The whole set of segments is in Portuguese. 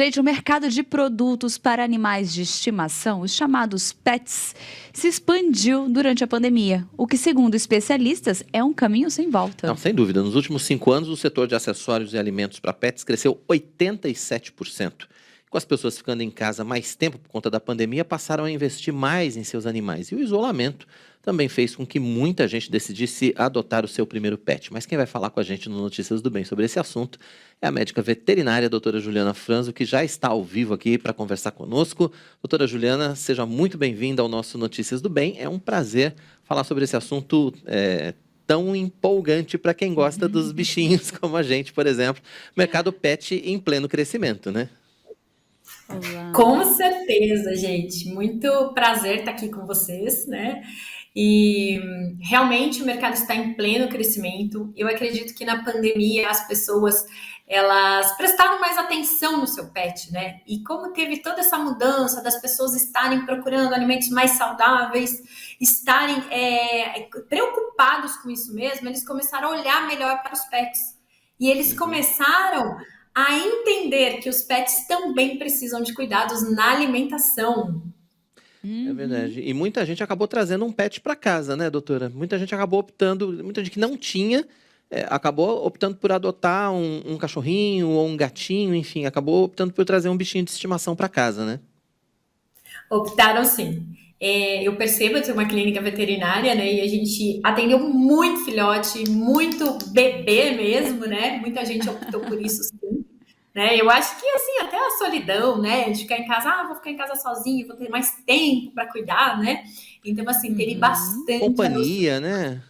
Gente, o mercado de produtos para animais de estimação, os chamados pets, se expandiu durante a pandemia, o que, segundo especialistas, é um caminho sem volta. Não, sem dúvida. Nos últimos 5 anos, o setor de acessórios e alimentos para pets cresceu 87%. Com as pessoas ficando em casa mais tempo por conta da pandemia, passaram a investir mais em seus animais. E o isolamento também fez com que muita gente decidisse adotar o seu primeiro pet. Mas quem vai falar com a gente no Notícias do Bem sobre esse assunto é a médica veterinária, a doutora Juliana Franzo, que já está ao vivo aqui para conversar conosco. Doutora Juliana, seja muito bem-vinda ao nosso Notícias do Bem. É um prazer falar sobre esse assunto tão empolgante para quem gosta dos bichinhos como a gente, por exemplo. Mercado pet em pleno crescimento, né? Olá. Com certeza, gente. Muito prazer estar aqui com vocês, né? E realmente o mercado está em pleno crescimento. Eu acredito que na pandemia as pessoas elas prestaram mais atenção no seu pet, né? E como teve toda essa mudança das pessoas estarem procurando alimentos mais saudáveis, estarem preocupados com isso mesmo, eles começaram a olhar melhor para os pets. E eles começaram a entender que os pets também precisam de cuidados na alimentação. É verdade. E muita gente acabou trazendo um pet para casa, né, doutora? Muita gente acabou optando, muita gente que não tinha, acabou optando por adotar um cachorrinho ou um gatinho, enfim, acabou optando por trazer um bichinho de estimação para casa, né? Optaram sim. Eu percebo, eu tenho uma clínica veterinária, né? E a gente atendeu muito filhote, muito bebê mesmo, né? Muita gente optou por isso sim. Né? Eu acho que, assim, até a solidão, né? De ficar em casa, vou ficar em casa sozinho, vou ter mais tempo para cuidar, né? Então, assim, teria bastante... Companhia, né?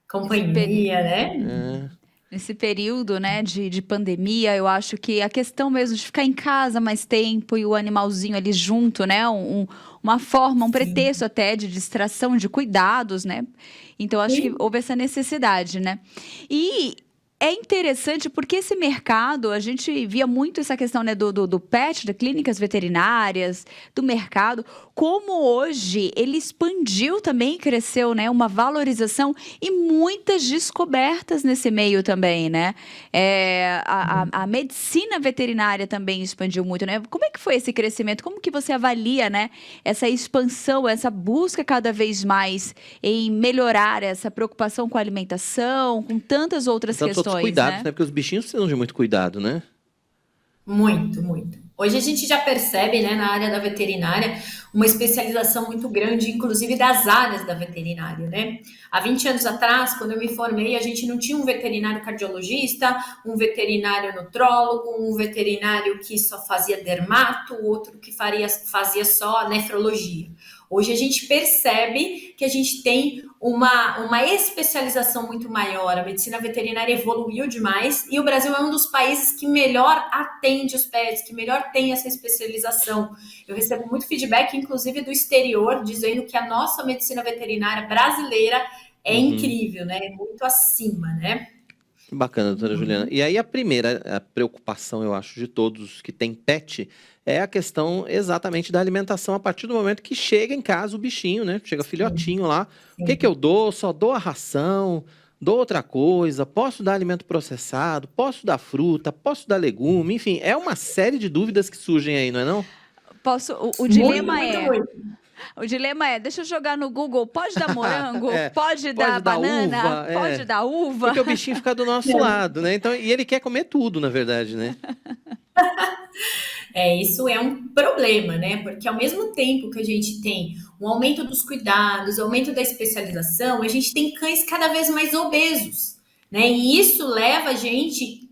Companhia, né? Nesse período, né, de pandemia, eu acho que a questão mesmo de ficar em casa mais tempo e o animalzinho ali junto, né, uma forma, um pretexto até de distração, de cuidados, né? Então, acho que houve essa necessidade, né? E é interessante porque esse mercado, a gente via muito essa questão, né, do pet, das clínicas veterinárias, do mercado, como hoje ele expandiu também, cresceu, né, uma valorização e muitas descobertas nesse meio também, né? A medicina veterinária também expandiu muito, né? Como é que foi esse crescimento? Como que você avalia, né, essa expansão, essa busca cada vez mais em melhorar essa preocupação com a alimentação, com tantas outras questões? Cuidados, né? Porque os bichinhos precisam de muito cuidado, né? Muito, muito. Hoje a gente já percebe, né, na área da veterinária, uma especialização muito grande, inclusive das áreas da veterinária, né? Há 20 anos atrás, quando eu me formei, a gente não tinha um veterinário cardiologista, um veterinário nutrólogo, um veterinário que só fazia dermato, outro que fazia só nefrologia. Hoje a gente percebe que a gente tem uma especialização muito maior. A medicina veterinária evoluiu demais e o Brasil é um dos países que melhor atende os pets, que melhor tem essa especialização. Eu recebo muito feedback, inclusive do exterior, dizendo que a nossa medicina veterinária brasileira é incrível, né? É muito acima, né? Bacana, doutora Juliana. E aí a preocupação, eu acho, de todos que têm pet é a questão exatamente da alimentação a partir do momento que chega em casa o bichinho, né? Chega filhotinho lá. O que eu dou? Só dou a ração? Dou outra coisa? Posso dar alimento processado? Posso dar fruta? Posso dar legume? Enfim, é uma série de dúvidas que surgem aí, não é não? O dilema O dilema é, deixa eu jogar no Google, pode dar morango? Pode dar banana? Uva, pode dar uva? Porque o bichinho fica do nosso lado, né? Então, e ele quer comer tudo, na verdade, né? Isso é um problema, né? Porque ao mesmo tempo que a gente tem um aumento dos cuidados, aumento da especialização, a gente tem cães cada vez mais obesos, né? E isso leva a gente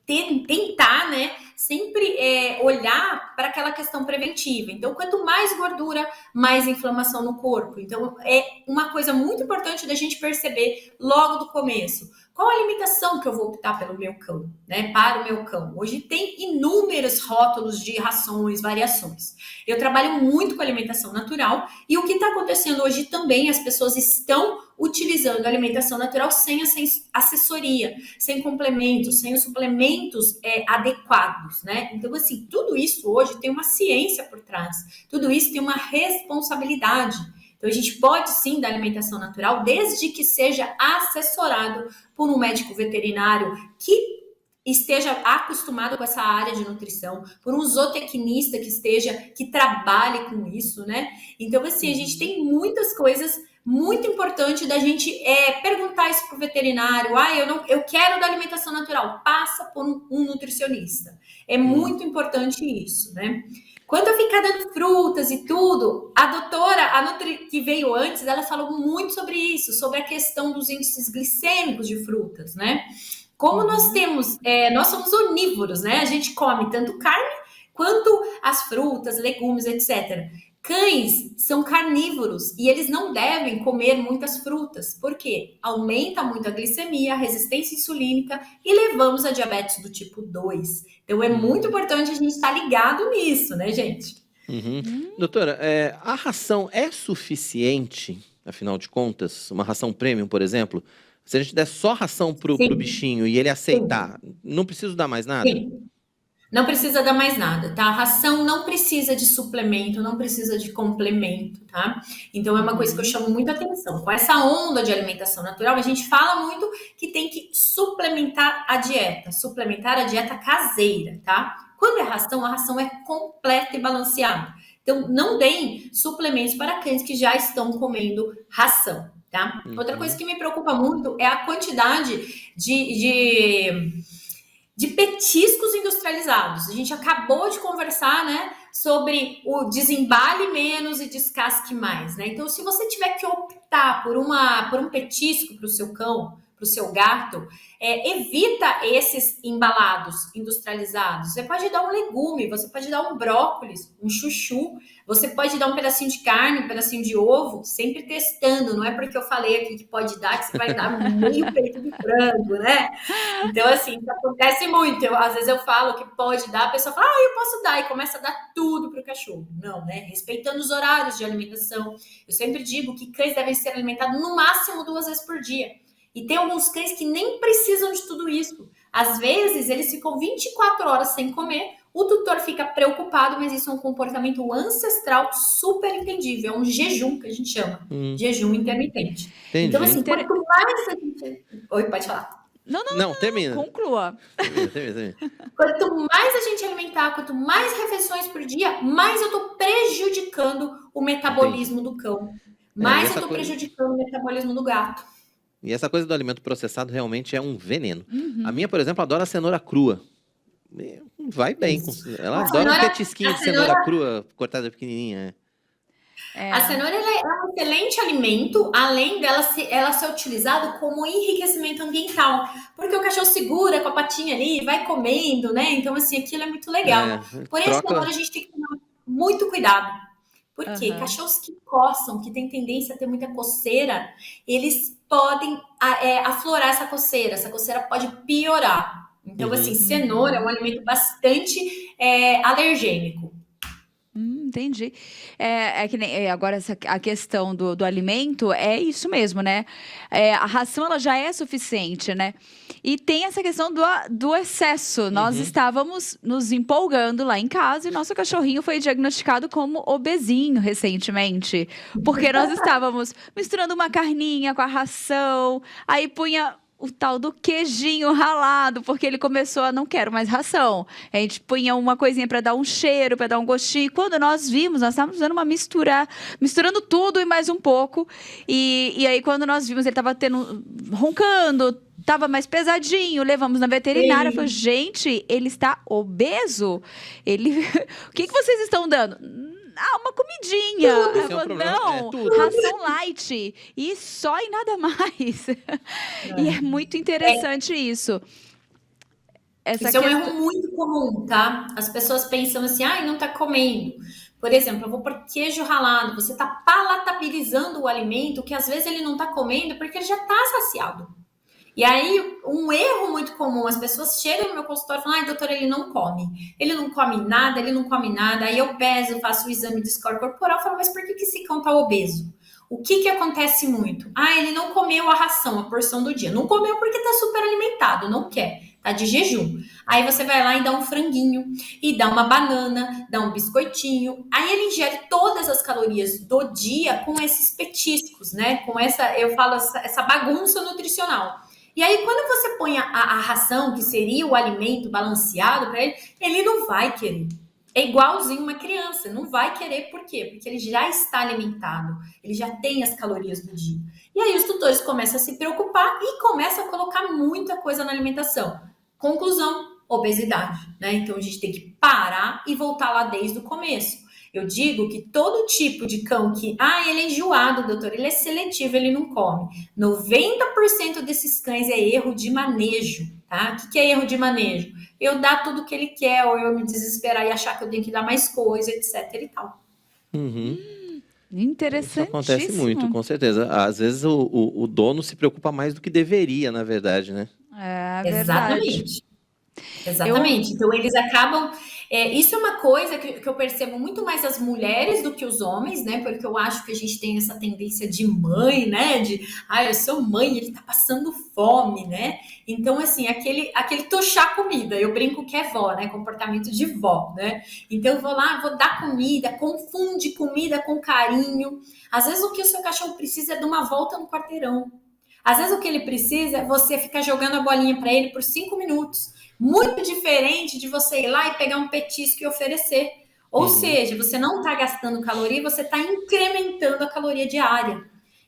tentar, né? Sempre olhar para aquela questão preventiva. Então, quanto mais gordura, mais inflamação no corpo. Então, é uma coisa muito importante da gente perceber logo do começo. Qual a alimentação que eu vou optar pelo meu cão, né? Para o meu cão. Hoje tem inúmeros rótulos de rações, variações. Eu trabalho muito com alimentação natural e o que está acontecendo hoje também, as pessoas estão utilizando a alimentação natural sem assessoria, sem complementos, sem os suplementos adequados, né? Então, assim, tudo isso hoje tem uma ciência por trás, tudo isso tem uma responsabilidade. Então, a gente pode sim dar alimentação natural, desde que seja assessorado por um médico veterinário que esteja acostumado com essa área de nutrição, por um zootecnista que trabalhe com isso, né? Então, assim, a gente tem muitas coisas muito importantes da gente perguntar isso para o veterinário. Eu quero da alimentação natural, passa por um nutricionista. É muito importante isso, né? Quando eu ficar dando frutas e tudo, a Nutri que veio antes, ela falou muito sobre isso, sobre a questão dos índices glicêmicos de frutas, né? Como nós somos onívoros, né? A gente come tanto carne quanto as frutas, legumes, etc. Cães são carnívoros e eles não devem comer muitas frutas, porque aumenta muito a glicemia, a resistência insulínica e levamos a diabetes do tipo 2. Então é muito importante a gente estar ligado nisso, né, gente? Doutora, a ração é suficiente, afinal de contas? Uma ração premium, por exemplo? Se a gente der só ração pro bichinho e ele aceitar, não preciso dar mais nada? Sim. Não precisa dar mais nada, tá? A ração não precisa de suplemento, não precisa de complemento, tá? Então é uma coisa que eu chamo muita atenção. Com essa onda de alimentação natural, a gente fala muito que tem que suplementar a dieta caseira, tá? Quando é ração, a ração é completa e balanceada. Então não deem suplementos para cães que já estão comendo ração, tá? Outra coisa que me preocupa muito é a quantidade de petiscos industrializados. A gente acabou de conversar, né, sobre o desembale menos e descasque mais, né? Então, se você tiver que optar por um petisco para o seu cão, para o seu gato, evita esses embalados industrializados. Você pode dar um legume, você pode dar um brócolis, um chuchu, você pode dar um pedacinho de carne, um pedacinho de ovo, sempre testando. Não é porque eu falei aqui que pode dar, que você vai dar meio peito de frango, né? Então, assim, isso acontece muito. Às vezes eu falo que pode dar, a pessoa fala, eu posso dar, e começa a dar tudo para o cachorro. Não, né? Respeitando os horários de alimentação. Eu sempre digo que cães devem ser alimentados no máximo 2 vezes por dia. E tem alguns cães que nem precisam de tudo isso. Às vezes, eles ficam 24 horas sem comer, o tutor fica preocupado, mas isso é um comportamento ancestral super entendível. É um jejum que a gente chama. Jejum intermitente. Entendi. Então, assim, quanto mais a gente... Oi, pode falar. Não, termina. Conclua. Termina. Quanto mais a gente alimentar, quanto mais refeições por dia, mais eu estou prejudicando o metabolismo do cão. Mais eu estou prejudicando o metabolismo do gato. E essa coisa do alimento processado realmente é um veneno. A minha, por exemplo, adora cenoura crua. Vai bem. Ela adora um petisquinho de cenoura crua cortada pequenininha. A cenoura é um excelente alimento, além dela ser utilizada como enriquecimento ambiental. Porque o cachorro segura com a patinha ali, vai comendo, né? Então, assim, aquilo é muito legal. Porém, a cenoura a gente tem que tomar muito cuidado. Porque cachorros que coçam, que têm tendência a ter muita coceira, eles podem aflorar essa coceira. Essa coceira pode piorar. Então, assim, cenoura é um alimento bastante alergênico. Entendi. Que nem, agora a questão do alimento é isso mesmo, né? A ração ela já é suficiente, né? E tem essa questão do excesso. Nós estávamos nos empolgando lá em casa e nosso cachorrinho foi diagnosticado como obesinho recentemente. Porque nós estávamos misturando uma carninha com a ração, aí punha o tal do queijinho ralado, porque ele começou a não quero mais ração. A gente punha uma coisinha para dar um cheiro, para dar um gostinho. E quando nós vimos, nós estávamos fazendo misturando tudo e mais um pouco. E aí, quando nós vimos, ele estava roncando, estava mais pesadinho, levamos na veterinária, falou, gente, ele está obeso? O que vocês estão dando? Uma comidinha. Não, ração light. E só e nada mais. E é muito interessante isso. Isso é um erro muito comum, tá? As pessoas pensam assim, não tá comendo. Por exemplo, eu vou pôr queijo ralado. Você tá palatabilizando o alimento que às vezes ele não tá comendo porque ele já tá saciado. E aí, um erro muito comum, as pessoas chegam no meu consultório e falam, doutora, ele não come nada, aí eu peso, faço o exame de score corporal, falo, mas por que esse cão tá obeso? O que acontece muito? Ele não comeu a ração, a porção do dia, não comeu porque tá super alimentado, não quer, tá de jejum. Aí você vai lá e dá um franguinho, e dá uma banana, dá um biscoitinho, aí ele ingere todas as calorias do dia com esses petiscos, né, com essa bagunça nutricional. E aí, quando você põe a ração, que seria o alimento balanceado para ele não vai querer. É igualzinho uma criança, não vai querer, por quê? Porque ele já está alimentado, ele já tem as calorias do dia. E aí os tutores começam a se preocupar e começam a colocar muita coisa na alimentação. Conclusão, obesidade, né? Então a gente tem que parar e voltar lá desde o começo. Eu digo que todo tipo de cão que, ele é enjoado, doutor, ele é seletivo, ele não come. 90% desses cães é erro de manejo, tá? O que é erro de manejo? Eu dar tudo que ele quer, ou eu me desesperar e achar que eu tenho que dar mais coisa, etc e tal. Uhum. Isso acontece muito, Interessantíssimo. com certeza. Às vezes o dono se preocupa mais do que deveria, na verdade, né? É verdade. Exatamente. Exatamente. Então, eles acabam. Isso é uma coisa que eu percebo muito mais as mulheres do que os homens, né? Porque eu acho que a gente tem essa tendência de mãe, né? Eu sou mãe, ele tá passando fome, né? Então, assim, aquele tochar comida, eu brinco que é vó, né? Comportamento de vó, né? Então, eu vou lá, vou dar comida, confunde comida com carinho. Às vezes, o que o seu cachorro precisa é de uma volta no quarteirão. Às vezes, o que ele precisa é você ficar jogando a bolinha para ele por 5 minutos. Muito diferente de você ir lá e pegar um petisco e oferecer. Ou seja, você não está gastando caloria, você está incrementando a caloria diária.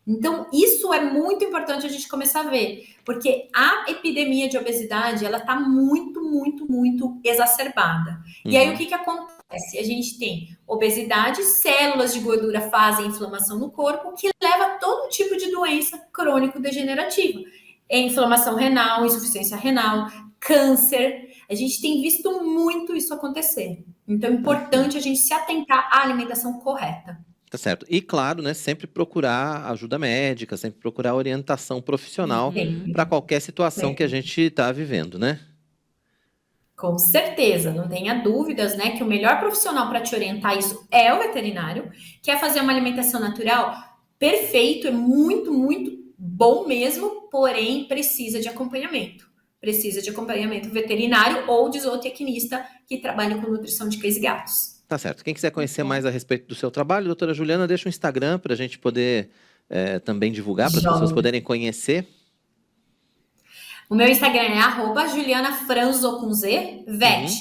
Então, isso é muito importante a gente começar a ver, porque a epidemia de obesidade, ela está muito, muito, muito exacerbada. E aí, o que acontece? A gente tem obesidade, células de gordura fazem inflamação no corpo, que leva a todo tipo de doença crônico-degenerativa. Inflamação renal, insuficiência renal, câncer. A gente tem visto muito isso acontecer. Então, é importante a gente se atentar à alimentação correta. Tá certo. E claro, né, sempre procurar ajuda médica, sempre procurar orientação profissional para qualquer situação que a gente está vivendo, né? Com certeza, não tenha dúvidas, né, que o melhor profissional para te orientar isso é o veterinário. Quer fazer uma alimentação natural? Perfeito, é muito, muito bom mesmo, porém precisa de acompanhamento. Precisa de acompanhamento veterinário ou de zootecnista que trabalha com nutrição de cães e gatos. Tá certo. Quem quiser conhecer mais a respeito do seu trabalho, doutora Juliana, deixa o Instagram para a gente poder também divulgar, para as pessoas poderem conhecer. O meu Instagram é @JulianaFranzo com Z, vet.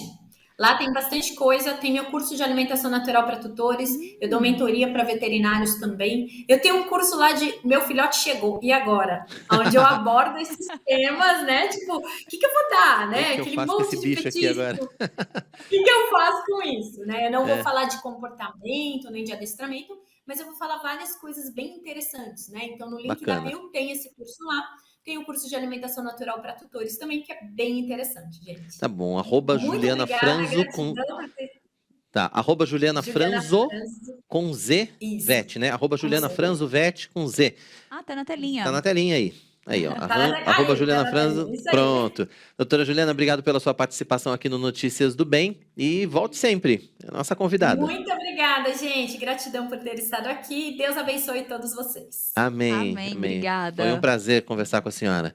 Lá tem bastante coisa, tem meu curso de alimentação natural para tutores, eu dou mentoria para veterinários também. Eu tenho um curso lá de Meu Filhote Chegou, e agora? Onde eu abordo esses temas, né? Tipo, o que eu vou dar, né? O que eu Aquele faço com monte esse de bicho aqui petisco. agora? O que eu faço com isso, né? Eu não vou falar de comportamento, nem de adestramento, mas eu vou falar várias coisas bem interessantes, né? Então, no link da bio tem esse curso lá. Tem o curso de alimentação natural para tutores também, que é bem interessante, gente. Tá bom. Juliana Franzo com... Tá, Juliana Franzo com Z, Isso. vet, né? Juliana Franzo, vet com Z. Tá na telinha. Tá na telinha aí. Aí, ó. Juliana Franzo. Isso aí. Pronto. Doutora Juliana, obrigado pela sua participação aqui no Notícias do Bem. E volte sempre. É a nossa convidada. Muito obrigada, gente. Gratidão por ter estado aqui. Deus abençoe todos vocês. Amém. Amém. Obrigada. Foi um prazer conversar com a senhora.